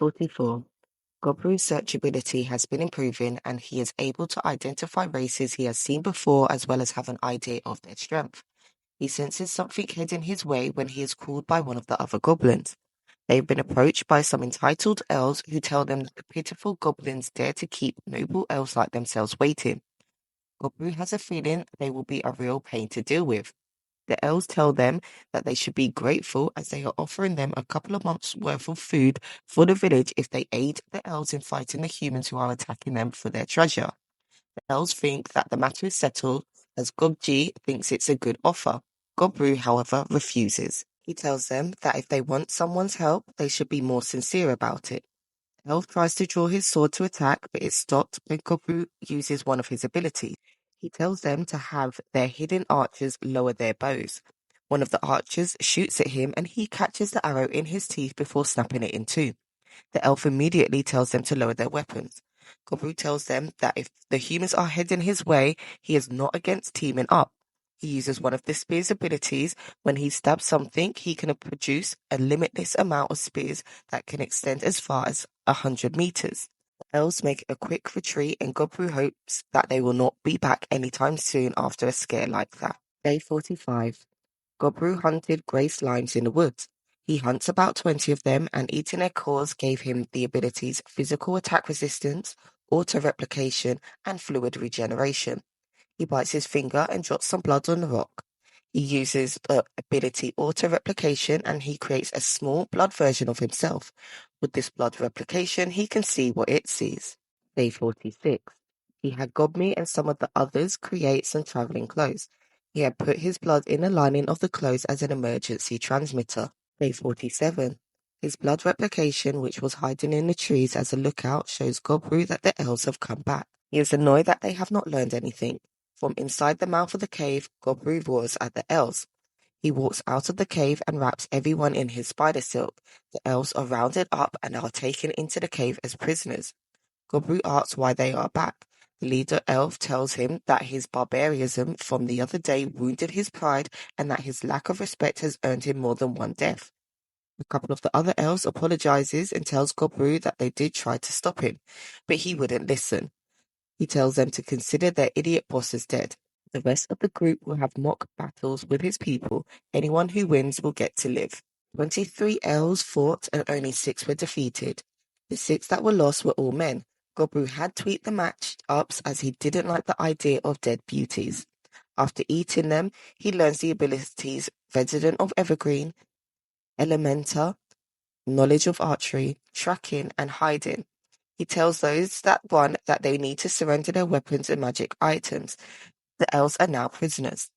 Day 44. Gobrou's search ability has been improving and he is able to identify races he has seen before as well as have an idea of their strength. He senses something heading his way when he is called by one of the other goblins. They've been approached by some entitled elves who tell them that the pitiful goblins dare to keep noble elves like themselves waiting. Gobrou has a feeling they will be a real pain to deal with. The elves tell them that they should be grateful as they are offering them a couple of months' worth of food for the village if they aid the elves in fighting the humans who are attacking them for their treasure. The elves think that the matter is settled as Gobji thinks it's a good offer. Gobrou, however, refuses. He tells them that if they want someone's help, they should be more sincere about it. The elf tries to draw his sword to attack, but it's stopped when Gobrou uses one of his abilities. He tells them to have their hidden archers lower their bows. One of the archers shoots at him and he catches the arrow in his teeth before snapping it in two. The elf immediately tells them to lower their weapons. Gobrou tells them that if the humans are heading his way, he is not against teaming up. He uses one of the spear's abilities. When he stabs something, he can produce a limitless amount of spears that can extend as far as 100 meters. The elves make a quick retreat and Gobrou hopes that they will not be back anytime soon after a scare like that. Day 45. Gobrou hunted grey slimes in the woods. He hunts about 20 of them and eating their cores gave him the abilities physical attack resistance, auto-replication and fluid regeneration. He bites his finger and drops some blood on the rock. He uses the ability auto-replication and he creates a small blood version of himself. With this blood replication, he can see what it sees. Day 46. He had Gobmi and some of the others create some traveling clothes. He had put his blood in the lining of the clothes as an emergency transmitter. Day 47. His blood replication, which was hiding in the trees as a lookout, shows Gobrou that the elves have come back. He is annoyed that they have not learned anything. From inside the mouth of the cave, Gobrou roars at the elves. He walks out of the cave and wraps everyone in his spider silk. The elves are rounded up and are taken into the cave as prisoners. Gobrou asks why they are back. The leader elf tells him that his barbarism from the other day wounded his pride and that his lack of respect has earned him more than one death. A couple of the other elves apologizes and tells Gobrou that they did try to stop him, but he wouldn't listen. He tells them to consider their idiot boss as dead. The rest of the group will have mock battles with his people. Anyone who wins will get to live. 23 elves fought and only 6 were defeated. The 6 that were lost were all men. Gobrou had tweaked the match-ups as he didn't like the idea of dead beauties. After eating them, he learns the abilities Resident of Evergreen, Elementa, Knowledge of Archery, Tracking, and Hiding. He tells those that won that they need to surrender their weapons and magic items. The elves are now prisoners.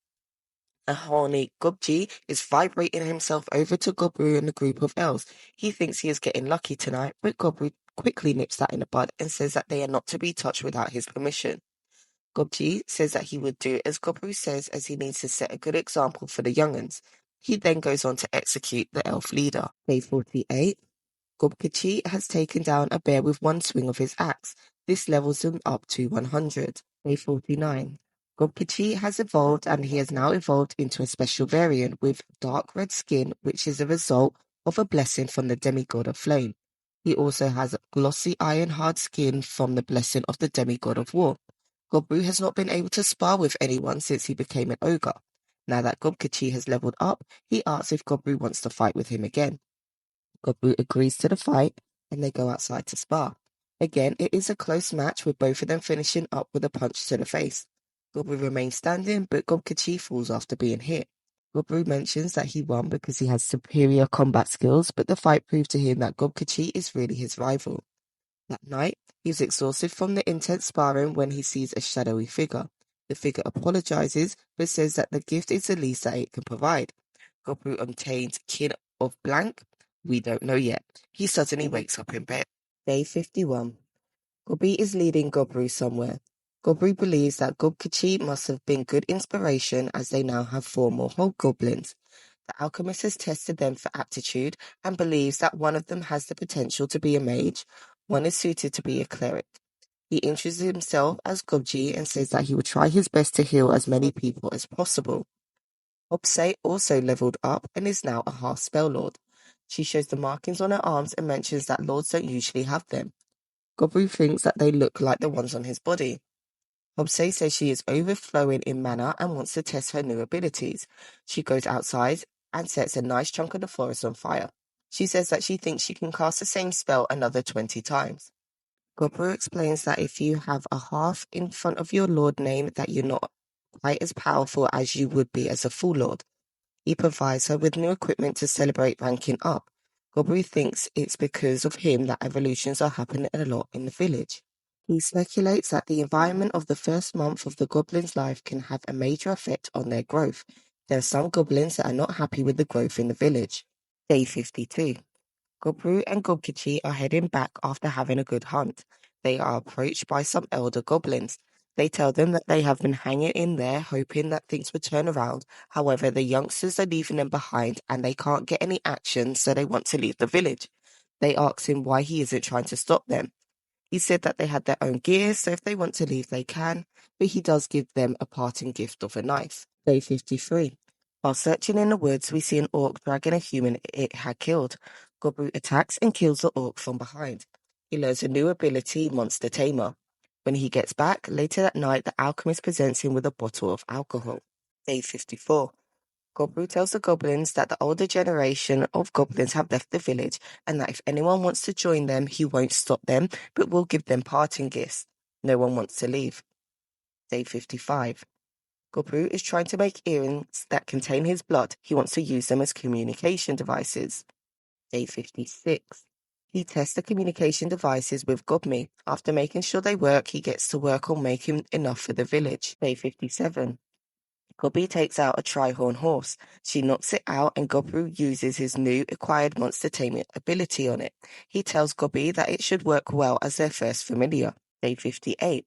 A horny Gobji is vibrating himself over to Gobrou and the group of elves. He thinks he is getting lucky tonight, but Gobrou quickly nips that in the bud and says that they are not to be touched without his permission. Gobji says that he would do as Gobrou says as he needs to set a good example for the young'uns. He then goes on to execute the elf leader. Day 48. Gobkachi has taken down a bear with one swing of his axe. This levels him up to 100. Day 49. Gobkachi has evolved and he has now evolved into a special variant with dark red skin, which is a result of a blessing from the demigod of flame. He also has glossy iron-hard skin from the blessing of the demigod of war. Gobrou has not been able to spar with anyone since he became an ogre. Now that Gobkachi has leveled up, he asks if Gobrou wants to fight with him again. Gobrou agrees to the fight, and they go outside to spar. Again, it is a close match with both of them finishing up with a punch to the face. Gobrou remains standing, but Gobkachi falls after being hit. Gobrou mentions that he won because he has superior combat skills, but the fight proved to him that Gobkachi is really his rival. That night, he is exhausted from the intense sparring when he sees a shadowy figure. The figure apologizes, but says that the gift is the least that it can provide. Gobrou obtains kin of blank. We don't know yet. He suddenly wakes up in bed. Day 51. Gobi is leading Gobrou somewhere. Gobrou believes that Gobkachi must have been good inspiration as they now have 4 more hobgoblins. The alchemist has tested them for aptitude and believes that one of them has the potential to be a mage, one is suited to be a cleric. He introduces himself as Gobji and says that he will try his best to heal as many people as possible. Obse also leveled up and is now a half spell lord. She shows the markings on her arms and mentions that lords don't usually have them. Gobrou thinks that they look like the ones on his body. Hobsei says she is overflowing in mana and wants to test her new abilities. She goes outside and sets a nice chunk of the forest on fire. She says that she thinks she can cast the same spell another 20 times. Gobrou explains that if you have a half in front of your lord name, that you're not quite as powerful as you would be as a full lord. He provides her with new equipment to celebrate ranking up. Gobrou thinks it's because of him that evolutions are happening a lot in the village. He speculates that the environment of the first month of the goblin's life can have a major effect on their growth. There are some goblins that are not happy with the growth in the village. Day 52. Gobrou and Gobkichi are heading back after having a good hunt. They are approached by some elder goblins. They tell them that they have been hanging in there hoping that things would turn around. However, the youngsters are leaving them behind and they can't get any action, so they want to leave the village. They ask him why he isn't trying to stop them. He said that they had their own gear, so if they want to leave, they can, but he does give them a parting gift of a knife. Day 53. While searching in the woods, we see an orc dragging a human it had killed. Gobrou attacks and kills the orc from behind. He learns a new ability, Monster Tamer. When he gets back, later that night, the alchemist presents him with a bottle of alcohol. Day 54. Gobrou tells the goblins that the older generation of goblins have left the village and that if anyone wants to join them, he won't stop them, but will give them parting gifts. No one wants to leave. Day 55. Gobrou is trying to make earrings that contain his blood. He wants to use them as communication devices. Day 56. He tests the communication devices with Gobmi. After making sure they work, he gets to work on making enough for the village. Day 57. Gobi takes out a tri-horn horse. She knocks it out and Gobrou uses his new acquired monster taming ability on it. He tells Gobi that it should work well as their first familiar. Day 58.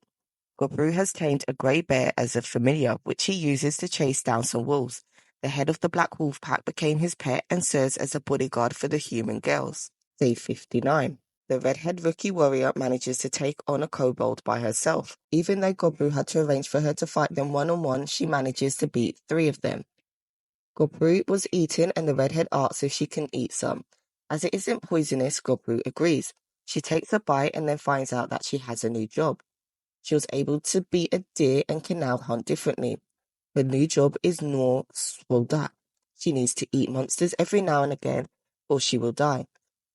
Gobrou has tamed a grey bear as a familiar, which he uses to chase down some wolves. The head of the black wolf pack became his pet and serves as a bodyguard for the human girls. Day 59. The redhead rookie warrior manages to take on a kobold by herself. Even though Gobrou had to arrange for her to fight them one-on-one, she manages to beat 3 of them. Gobrou was eaten and the redhead asks if she can eat some. As it isn't poisonous, Gobrou agrees. She takes a bite and then finds out that she has a new job. She was able to beat a deer and can now hunt differently. Her new job is more swoldat. She needs to eat monsters every now and again or she will die.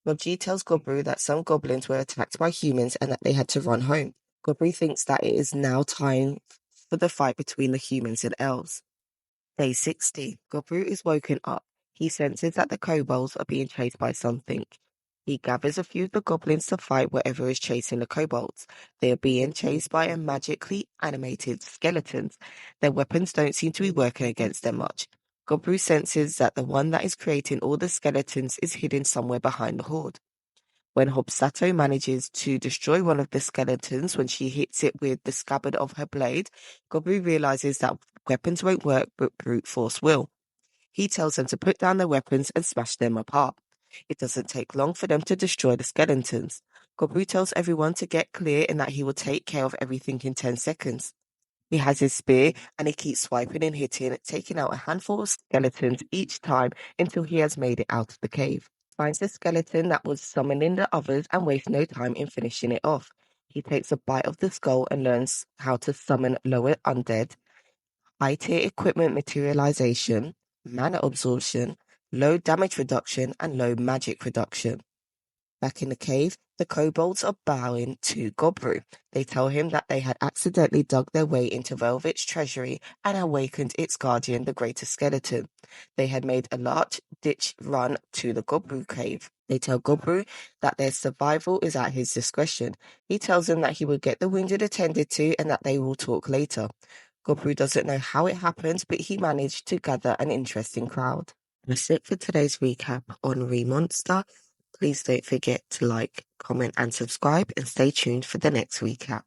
Nobji tells Gobrou that some goblins were attacked by humans and that they had to run home. Gobrou thinks that it is now time for the fight between the humans and elves. Day 60. Gobrou is woken up. He senses that the kobolds are being chased by something. He gathers a few of the goblins to fight whatever is chasing the kobolds. They are being chased by a magically animated skeletons. Their weapons don't seem to be working against them much. Gobrou senses that the one that is creating all the skeletons is hidden somewhere behind the horde. When Hobsato manages to destroy one of the skeletons when she hits it with the scabbard of her blade, Gobrou realizes that weapons won't work but brute force will. He tells them to put down their weapons and smash them apart. It doesn't take long for them to destroy the skeletons. Gobrou tells everyone to get clear and that he will take care of everything in 10 seconds. He has his spear and he keeps swiping and hitting, taking out a handful of skeletons each time until he has made it out of the cave. Finds the skeleton that was summoning the others and wastes no time in finishing it off. He takes a bite of the skull and learns how to summon lower undead, high-tier equipment materialization, mana absorption, low damage reduction, and low magic reduction. Back in the cave, the kobolds are bowing to Gobrou. They tell him that they had accidentally dug their way into Velvet's treasury and awakened its guardian, the Greater Skeleton. They had made a large ditch run to the Gobrou cave. They tell Gobrou that their survival is at his discretion. He tells them that he will get the wounded attended to and that they will talk later. Gobrou doesn't know how it happened, but he managed to gather an interesting crowd. That's it for today's recap on Monster. Please don't forget to like, comment and subscribe and stay tuned for the next recap.